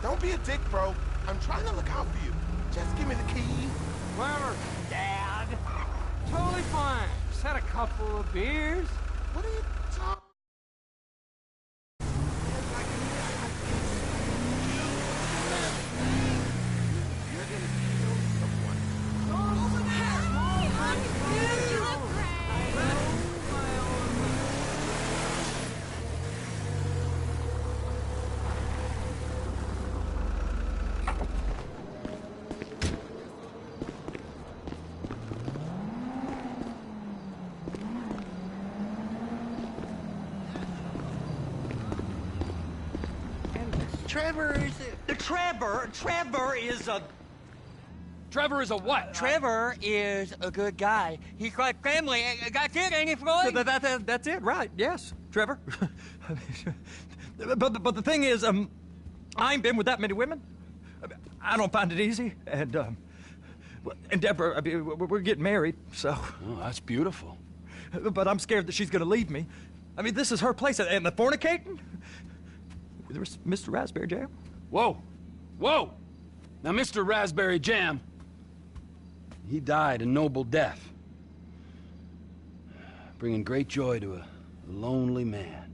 Don't be a dick, bro. I'm trying to look out for you. Just give me the key. Whatever, Dad. Totally fine. Just had a couple of beers. What are you talking? Trevor is a what? Trevor is a good guy. He's quite family. That's it, ain't it, Floyd? That's it, right? Yes, Trevor. but the thing is, I ain't been with that many women. I don't find it easy, and Deborah, I mean, we're getting married, so. Oh, that's beautiful. But I'm scared that she's gonna leave me. I mean, this is her place, and the fornicating. There's Mr. Raspberry Jam. Whoa, whoa! Now, Mr. Raspberry Jam, he died a noble death, bringing great joy to a lonely man.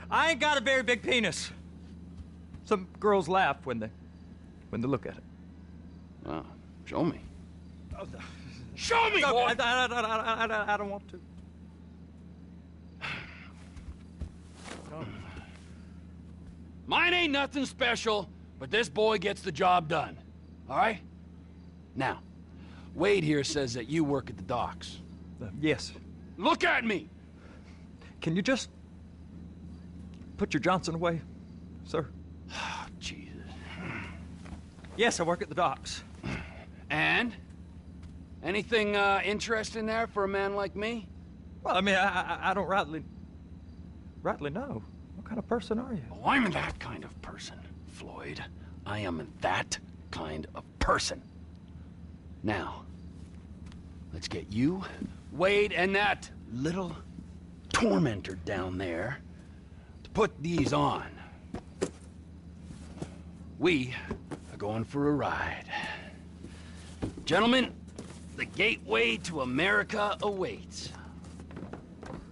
I ain't got a very big penis. Some girls laugh when they look at it. Oh, show me. Oh, no. Show me, No, boy! I don't want to. Mine ain't nothing special, but this boy gets the job done. All right? Now, Wade here says that you work at the docks. Yes. Look at me! Can you just put your Johnson away, sir? Oh, Jesus. Yes, I work at the docks. And? Anything interesting there for a man like me? Well, I mean, I don't rightly know. What kind of person are you? Oh, I'm that kind of person, Floyd. I am that kind of person. Now, let's get you, Wade, and that little tormentor down there to put these on. We are going for a ride. Gentlemen, the gateway to America awaits.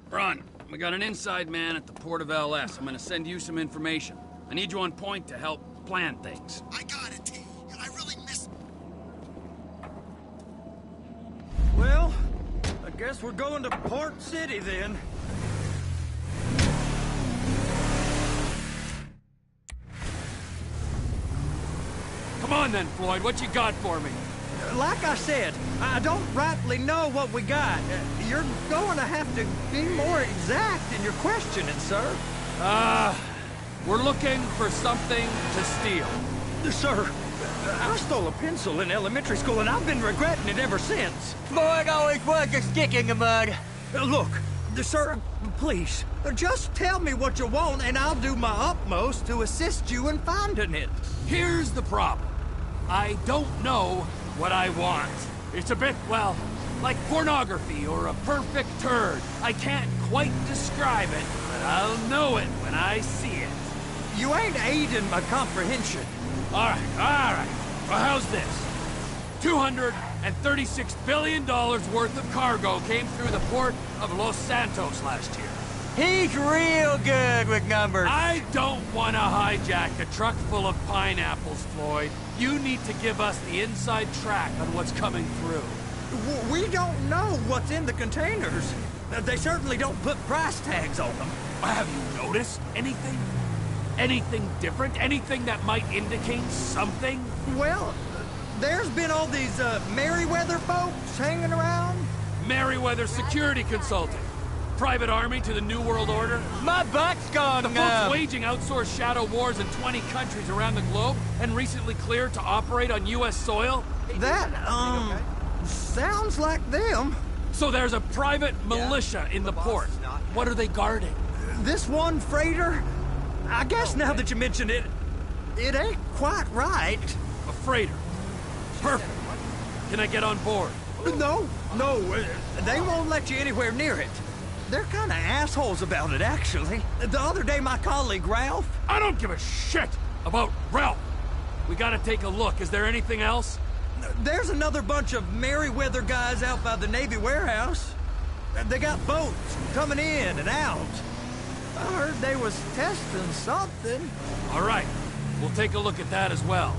Run. We got an inside man at the port of LS. I'm gonna send you some information. I need you on point to help plan things. I got it, T. I really missed... Well, I guess we're going to Port City then. Come on then, Floyd. What you got for me? Like I said, I don't rightly know what we got. You're going to have to be more exact in your questioning, sir. We're looking for something to steal. Sir, I stole a pencil in elementary school, and I've been regretting it ever since. Floyd always was a stick in the mud. Look, sir, please, just tell me what you want, and I'll do my utmost to assist you in finding it. Here's the problem. I don't know what I want. It's a bit, well, like pornography or a perfect turd. I can't quite describe it, but I'll know it when I see it. You ain't aiding my comprehension. All right. Well, how's this? $236 billion worth of cargo came through the port of Los Santos last year. He's real good with numbers. I don't want to hijack a truck full of pineapples, Floyd. You need to give us the inside track on what's coming through. We don't know what's in the containers. They certainly don't put price tags on them. Have you noticed anything? Anything different? Anything that might indicate something? Well, there's been all these Merryweather folks hanging around. Merryweather Security Consulting. Private army to the New World Order. My butt's gone The numb. folks waging outsourced shadow wars in 20 countries around the globe and recently cleared to operate on U.S. soil. That, sounds like them. So there's a private militia in the port. What are they guarding? This one freighter, I guess now that you mention it, it ain't quite right. A freighter. Perfect. Can I get on board? No, they won't let you anywhere near it. They're kind of assholes about it, actually. The other day, my colleague, Ralph... I don't give a shit about Ralph. We gotta take a look. Is there anything else? There's another bunch of Merryweather guys out by the Navy warehouse. They got boats coming in and out. I heard they was testing something. All right, we'll take a look at that as well.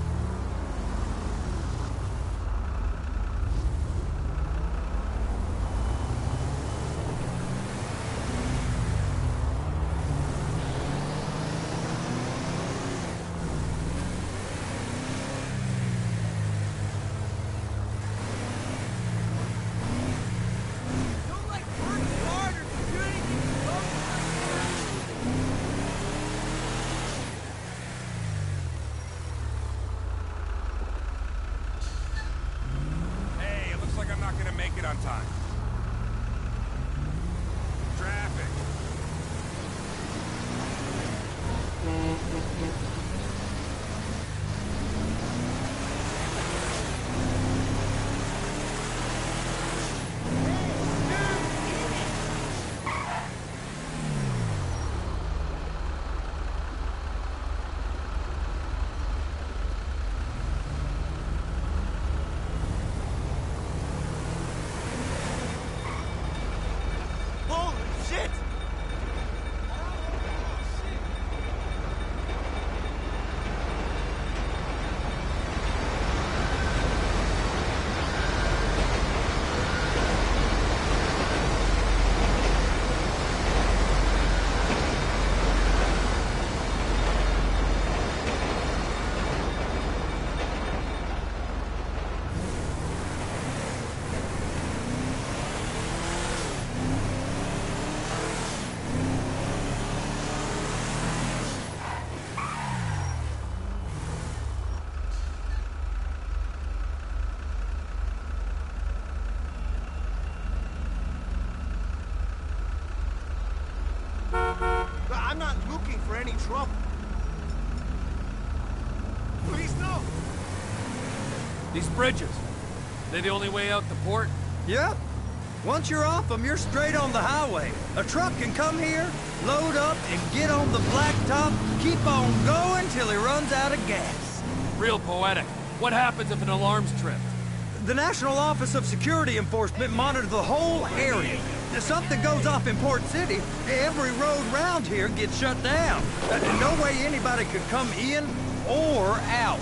On time. Traffic. I'm not looking for any trouble. Please, no! These bridges, they the only way out the port? Yep. Once you're off them, you're straight on the highway. A truck can come here, load up, and get on the blacktop, keep on going till he runs out of gas. Real poetic. What happens if an alarm's tripped? The National Office of Security Enforcement monitors the whole area. If something goes off in Port City, every road round here gets shut down. No way anybody could come in or out.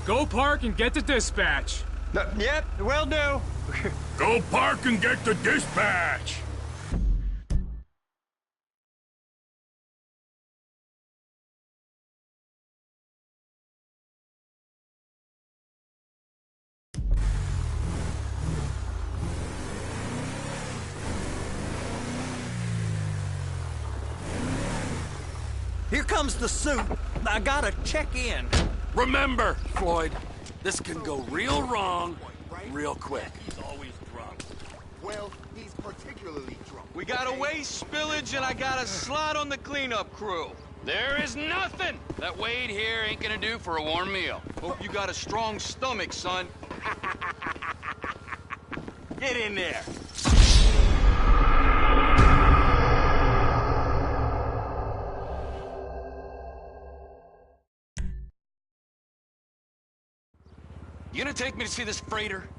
Go park and get the dispatch. Yep, will do. Go park and get the dispatch! Here comes the suit. I gotta check in. Remember, Floyd, this can go real wrong real quick. He's always drunk. Well, he's particularly drunk. We got a waste spillage and I got a slot on the cleanup crew. There is nothing that Wade here ain't gonna do for a warm meal. Hope you got a strong stomach, son. Get in there. You gonna take me to see this freighter?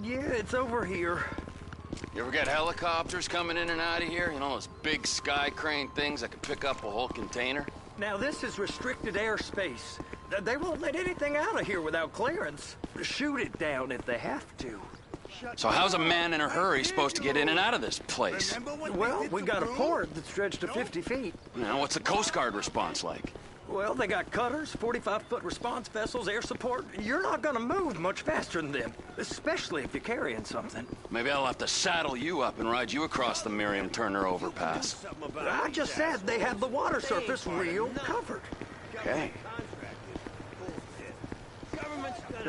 Yeah, it's over here. You ever get helicopters coming in and out of here? You know, those big sky crane things that can pick up a whole container? Now, this is restricted airspace. They won't let anything out of here without clearance. Shoot it down if they have to. So how's a man in a hurry supposed to get in and out of this place? Well, we got a port that stretched to 50 feet. Now, what's the Coast Guard response like? Well, they got cutters, 45-foot response vessels, air support. You're not gonna move much faster than them, especially if you're carrying something. Maybe I'll have to saddle you up and ride you across the Miriam Turner overpass. I just said they have the water surface real covered. Okay.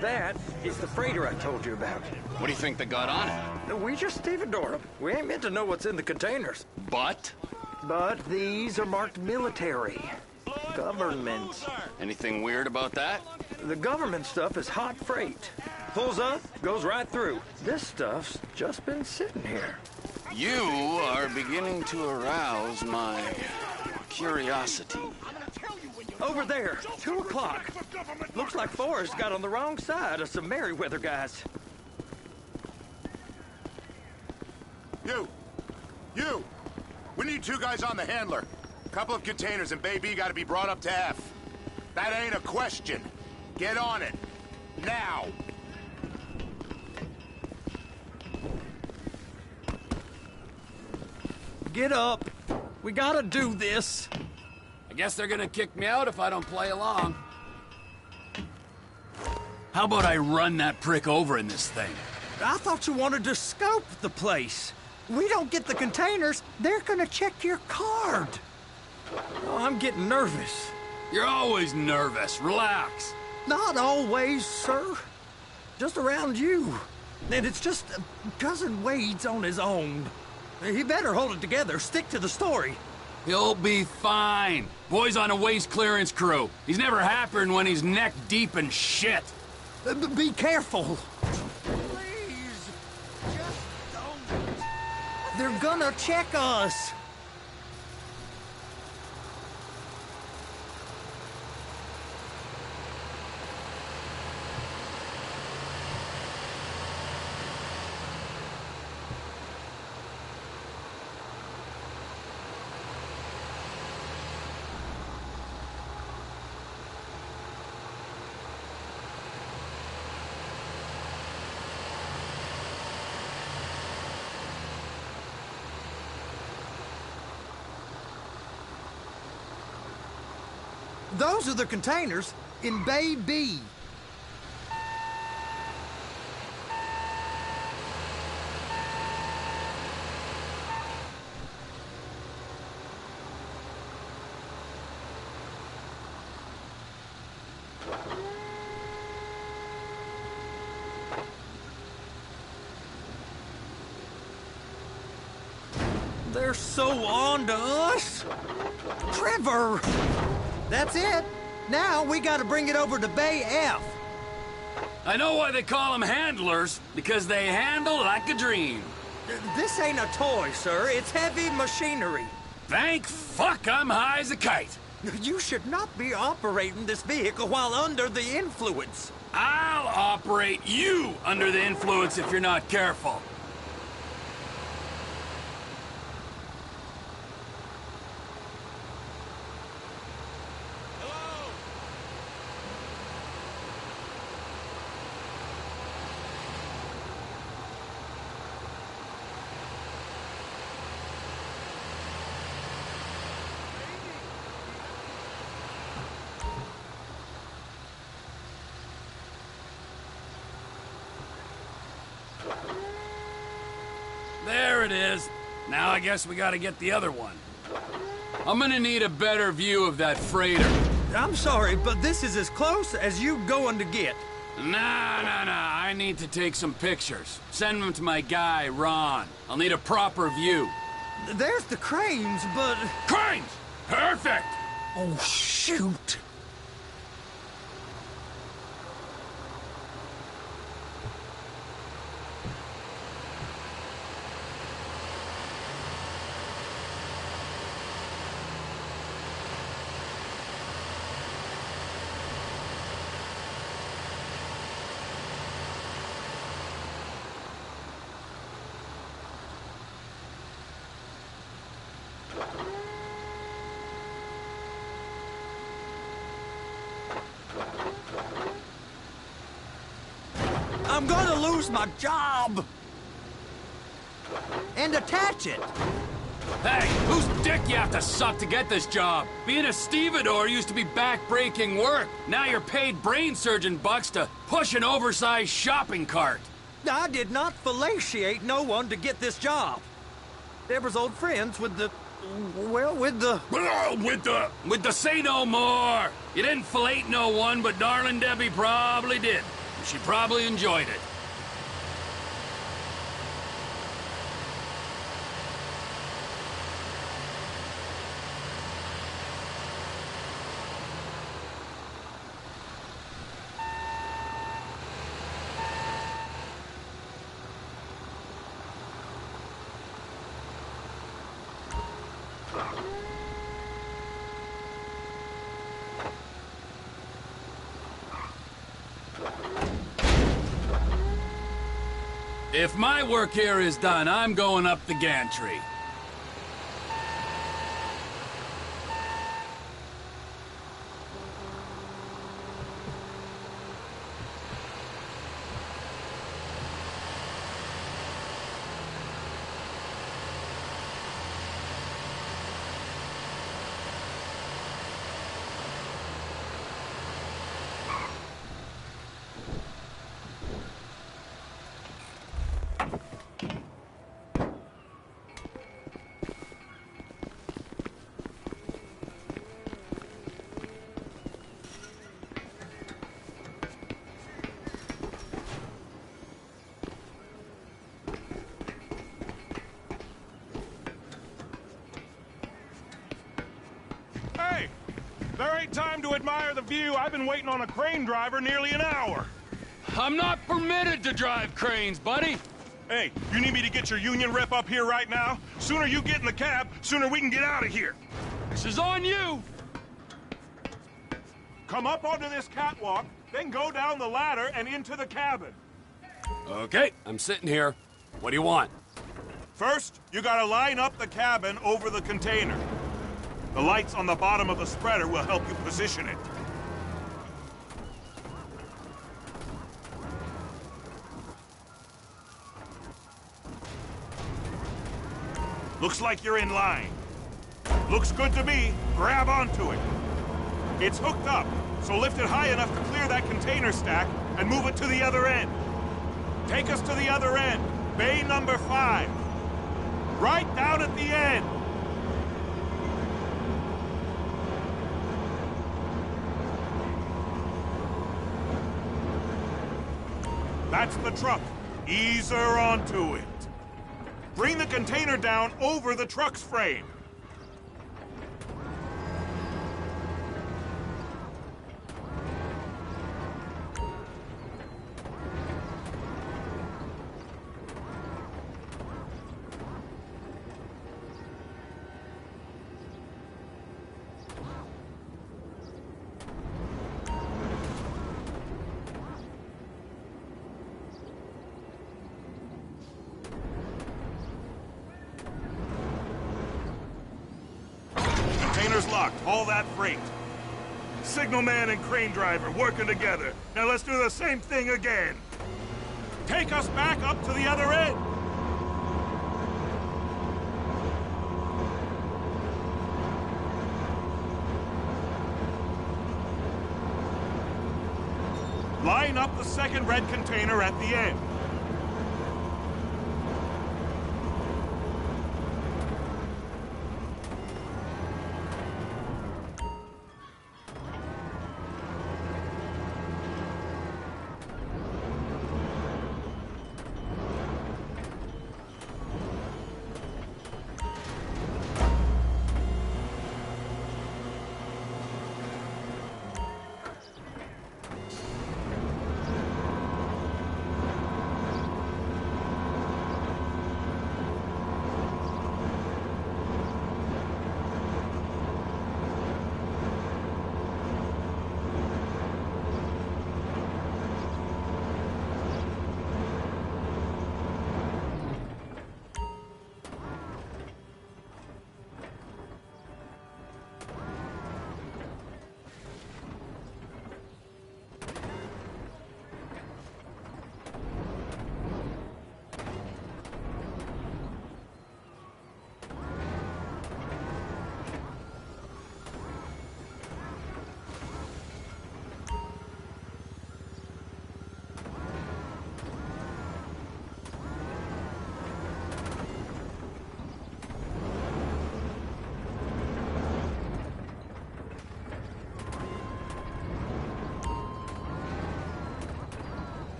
That is the freighter I told you about. What do you think they got on it? We just stevedored them. We ain't meant to know what's in the containers. But? But these are marked military. Government. Anything weird about that? The government stuff is hot freight. Pulls up, goes right through. This stuff's just been sitting here. You are beginning to arouse my curiosity. Over there, 2 o'clock. Looks like Forrest got on the wrong side of some Merryweather guys. You! We need 2 guys on the handler. Couple of containers and Baby gotta be brought up to F. That ain't a question. Get on it. Now! Get up. We gotta do this. I guess they're gonna kick me out if I don't play along. How about I run that prick over in this thing? I thought you wanted to scope the place. We don't get the containers, they're gonna check your card. Oh, I'm getting nervous. You're always nervous. Relax. Not always, sir. Just around you. And it's just Cousin Wade's on his own. He better hold it together, stick to the story. He'll be fine. Boy's on a waste clearance crew. He's never happier than when he's neck deep in shit. Be careful. Please! Just don't... They're gonna check us. Those are the containers in Bay B. They're so on to us. Trevor! That's it. Now we gotta bring it over to Bay F. I know why they call them handlers, because they handle like a dream. This ain't a toy, sir. It's heavy machinery. Thank fuck I'm high as a kite. You should not be operating this vehicle while under the influence. I'll operate you under the influence if you're not careful. There it is. Now I guess we gotta get the other one. I'm gonna need a better view of that freighter. I'm sorry, but this is as close as you going to get. Nah. I need to take some pictures. Send them to my guy, Ron. I'll need a proper view. There's the cranes, but... Cranes! Perfect! Oh, shoot. I'm gonna lose my job! And attach it! Hey, whose dick you have to suck to get this job? Being a stevedore used to be back-breaking work. Now you're paid brain surgeon bucks to push an oversized shopping cart. I did not fellatiate no one to get this job. Deborah's old friends with the... well, with the... With the say no more! You didn't fillet no one, but darling Debbie probably did. She probably enjoyed it. If my work here is done, I'm going up the gantry. Hey! There ain't time to admire the view. I've been waiting on a crane driver nearly an hour. I'm not permitted to drive cranes, buddy. Hey, you need me to get your union rep up here right now? Sooner you get in the cab, sooner we can get out of here. This is on you. Come up onto this catwalk, then go down the ladder and into the cabin. Okay, I'm sitting here. What do you want? First, you gotta line up the cabin over the container. The lights on the bottom of the spreader will help you position it. Looks like you're in line. Looks good to me. Grab onto it. It's hooked up, so lift it high enough to clear that container stack and move it to the other end. Take us to the other end, bay number 5. Right down at the end. That's the truck. Ease her onto it. Bring the container down over the truck's frame. Container's locked. Haul that freight. Signalman and crane driver working together. Now let's do the same thing again. Take us back up to the other end. Line up the second red container at the end.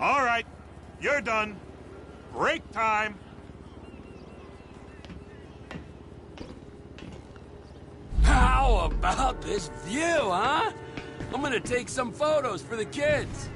All right, you're done. Break time. How about this view, huh? I'm gonna take some photos for the kids.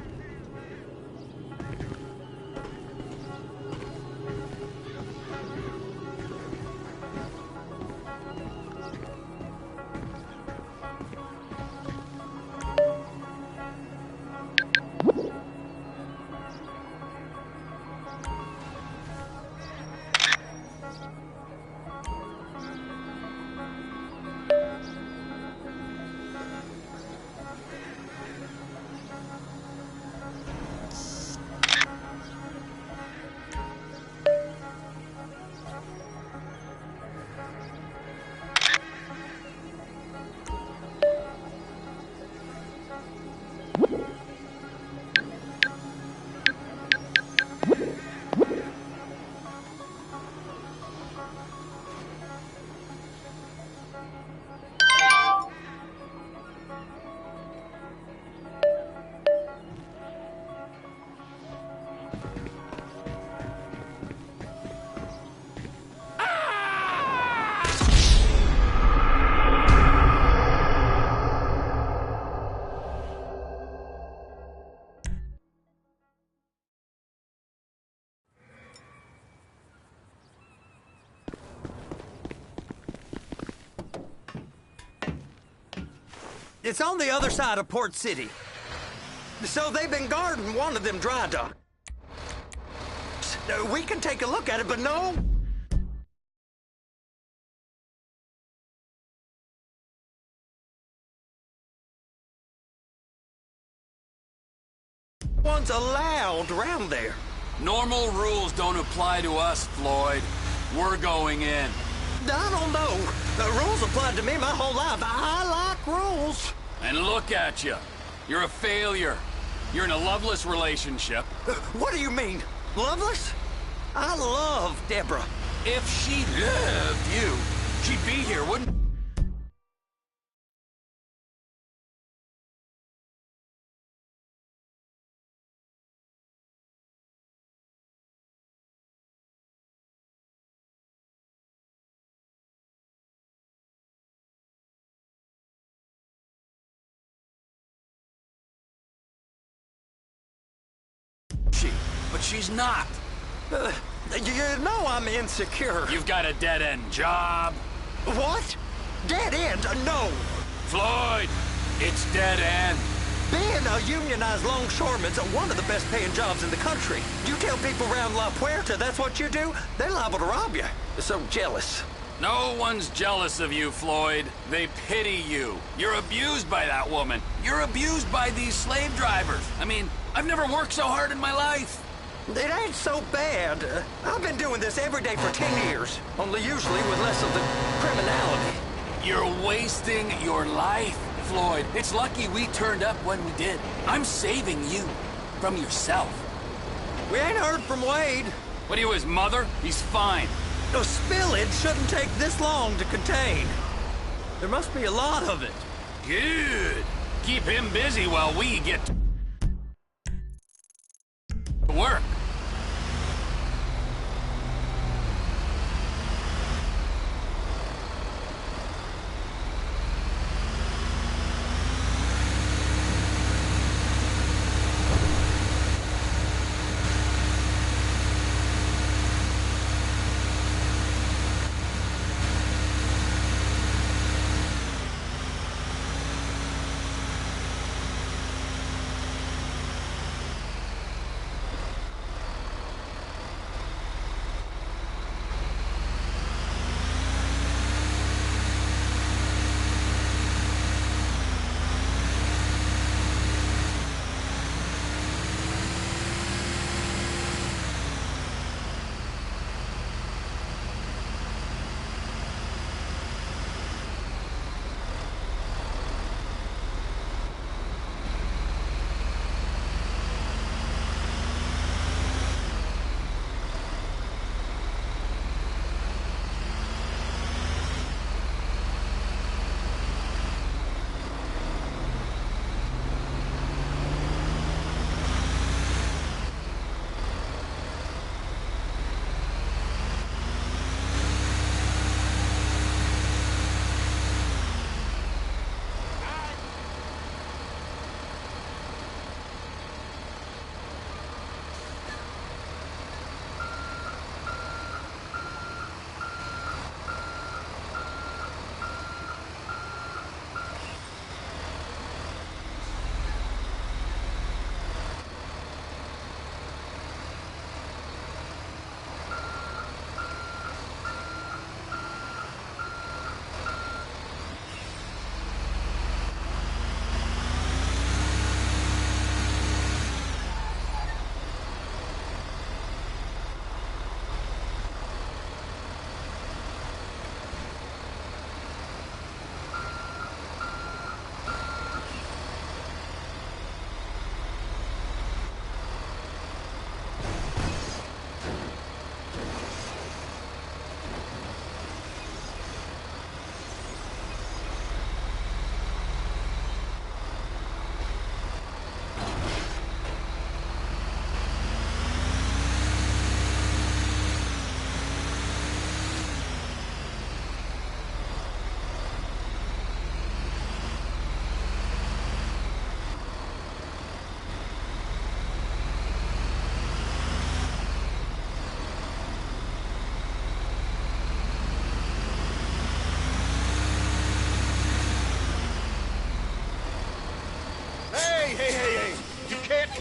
It's on the other side of Port City. So they've been guarding one of them dry docks. We can take a look at it, but no. One's allowed around there. Normal rules don't apply to us, Floyd. We're going in. I don't know. The rules applied to me my whole life. I like rules. And look at you. You're a failure. You're in a loveless relationship. What do you mean? Loveless? I love Deborah. If she loved you, she'd be here, wouldn't... she? But she's not. You know I'm insecure. You've got a dead-end job. What? Dead end? No. Floyd, it's dead end. Being a unionized longshoreman's one of the best paying jobs in the country. You tell people around La Puerta that's what you do, they're liable to rob you. They're so jealous. No one's jealous of you, Floyd. They pity you. You're abused by that woman. You're abused by these slave drivers. I mean, I've never worked so hard in my life. It ain't so bad. I've been doing this every day for 10 years, only usually with less of the criminality. You're wasting your life, Floyd. It's lucky we turned up when we did. I'm saving you from yourself. We ain't heard from Wade. What are you, his mother? He's fine. A spillage shouldn't take this long to contain. There must be a lot of it. Good. Keep him busy while we get to work.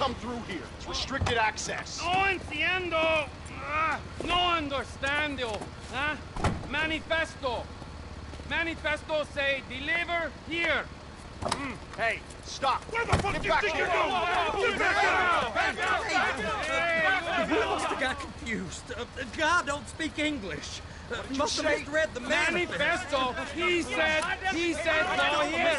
come through here. It's restricted access. No entiendo. No understando. Huh? Manifesto. Manifesto say deliver here. Hey, stop. Where the fuck do you think you're going? He must have got confused. The guy don't speak English. Must have misread the Manifesto. He said go here.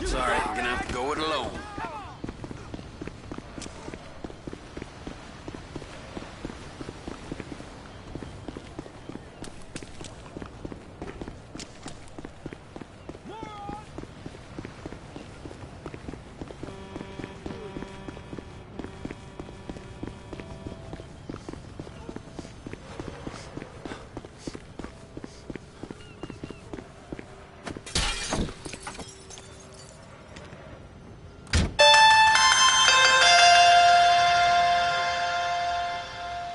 Sorry, I'm gonna have to go it alone.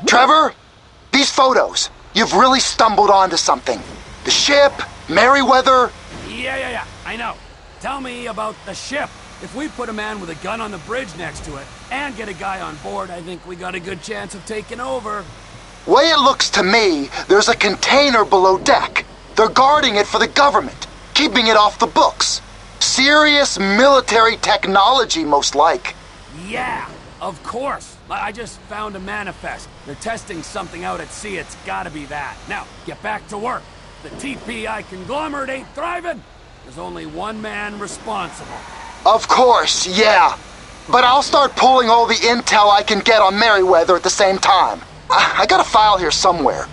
Trevor, these photos. You've really stumbled onto something. The ship, Merryweather. Yeah, I know. Tell me about the ship. If we put a man with a gun on the bridge next to it and get a guy on board, I think we got a good chance of taking over. Way it looks to me, there's a container below deck. They're guarding it for the government, keeping it off the books. Serious military technology, most like. Yeah, of course. I just found a manifest. They're testing something out at sea. It's gotta be that. Now, get back to work. The TPI conglomerate ain't thriving. There's only one man responsible. Of course, yeah. But I'll start pulling all the intel I can get on Merryweather at the same time. I got a file here somewhere.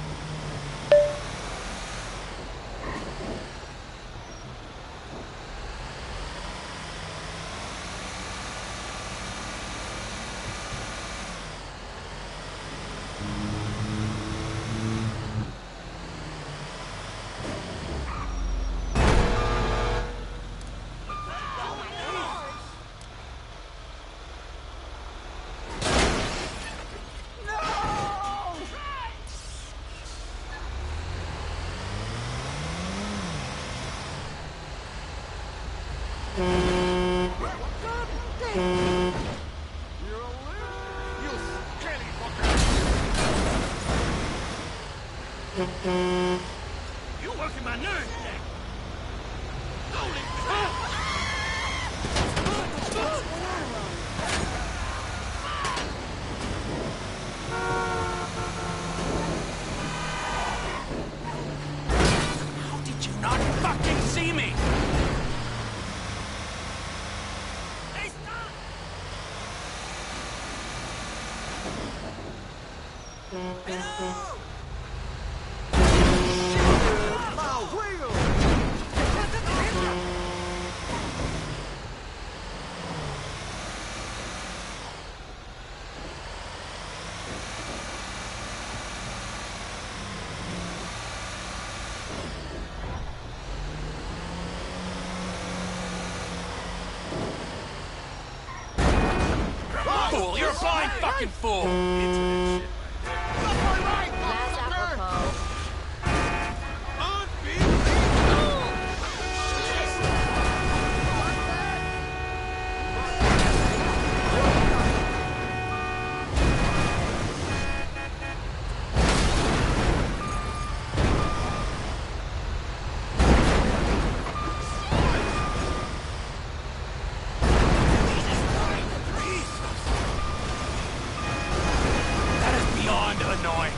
You working my nerves today. How did you not fucking see me? Hey, stop! Fool, you're a blind fucking fool! That is beyond annoying.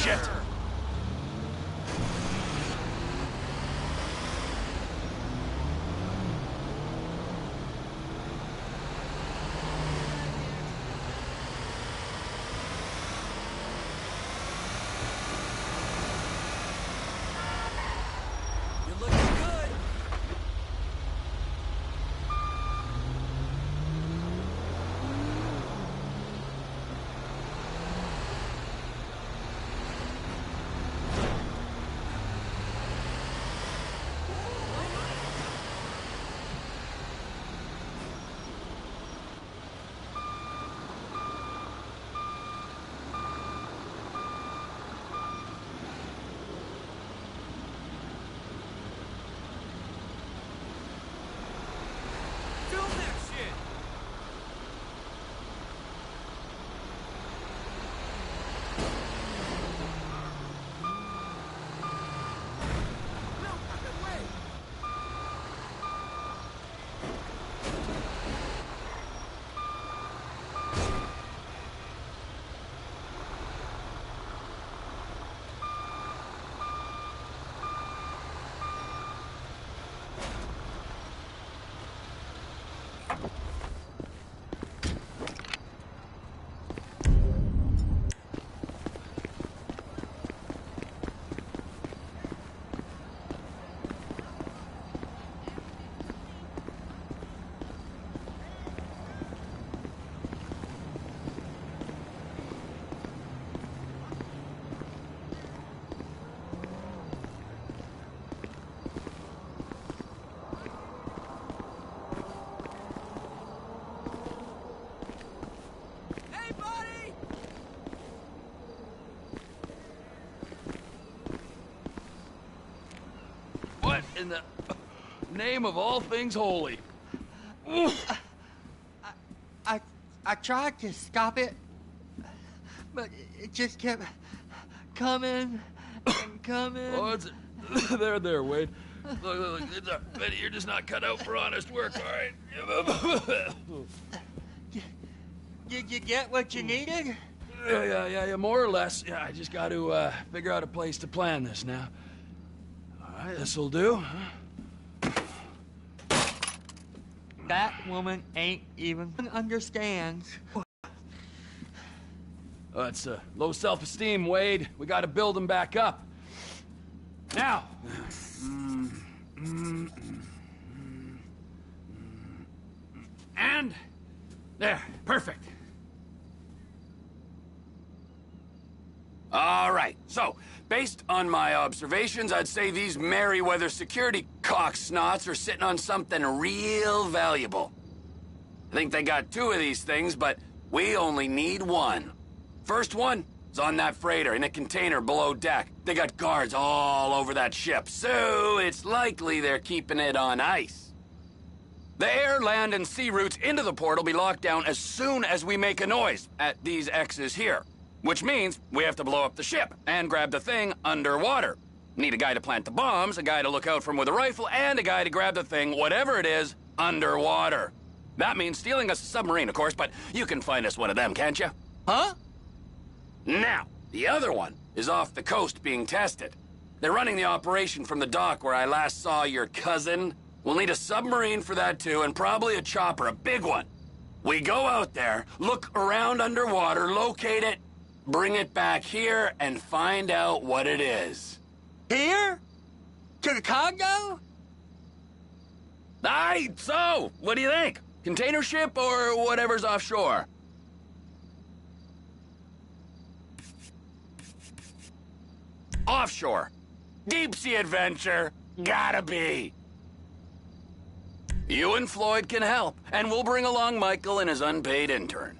shit! What in the name of all things holy? I tried to stop it, but it just kept coming and coming. Oh, it's there, Wade. Look, Betty, you're just not cut out for honest work, all right? Did you get what you needed? Yeah, more or less. Yeah, I just got to figure out a place to plan this now. All right, this'll do. That woman ain't even understands. Oh, it's low self-esteem, Wade. We got to build him back up. Now. And there, perfect. All right, so, based on my observations, I'd say these Merryweather security cocksnots are sitting on something real valuable. I think they got 2 of these things, but we only need 1. First one is on that freighter in a container below deck. They got guards all over that ship, so it's likely they're keeping it on ice. The air, land, and sea routes into the port will be locked down as soon as we make a noise at these X's here. Which means we have to blow up the ship and grab the thing underwater. Need a guy to plant the bombs, a guy to look out for him with a rifle, and a guy to grab the thing, whatever it is, underwater. That means stealing us a submarine, of course, but you can find us one of them, can't you? Huh? Now, the other one is off the coast being tested. They're running the operation from the dock where I last saw your cousin. We'll need a submarine for that too, and probably a chopper, a big one. We go out there, look around underwater, locate it, bring it back here, and find out what it is. Here? To the Congo? Aye, so, what do you think? Container ship or whatever's offshore? Offshore. Deep sea adventure. Gotta be. You and Floyd can help, and we'll bring along Michael and his unpaid intern.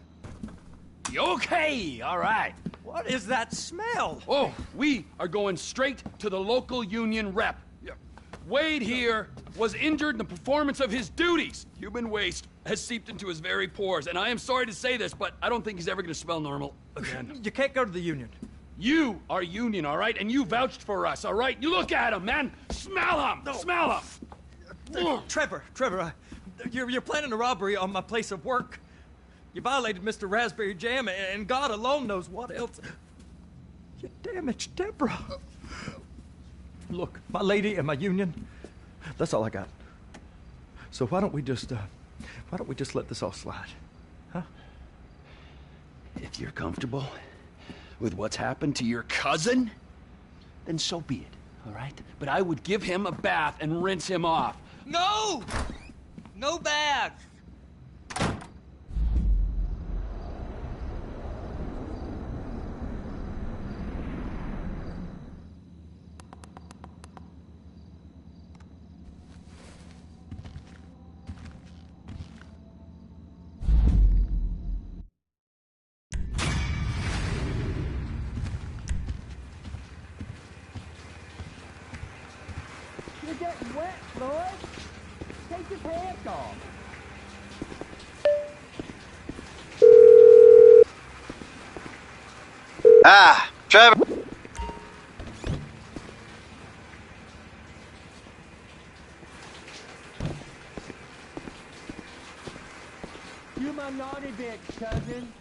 Okay, all right. What is that smell? Oh, we are going straight to the local union rep. Wade here was injured in the performance of his duties. Human waste has seeped into his very pores, and I am sorry to say this, but I don't think he's ever going to smell normal again. You can't go to the union. You are union, all right? And you vouched for us, all right? You look at him, man. Smell him. No. Smell him. Trevor, you're planning a robbery on my place of work. You violated Mr. Raspberry Jam, and God alone knows what else. You damaged Deborah. Look, my lady and my union, that's all I got. So why don't we just let this all slide? Huh? If you're comfortable with what's happened to your cousin, then so be it, all right? But I would give him a bath and rinse him off. No! No bags. You're getting wet, Floyd. Take your pants off. Ah, Trevor. You my naughty bitch, cousin.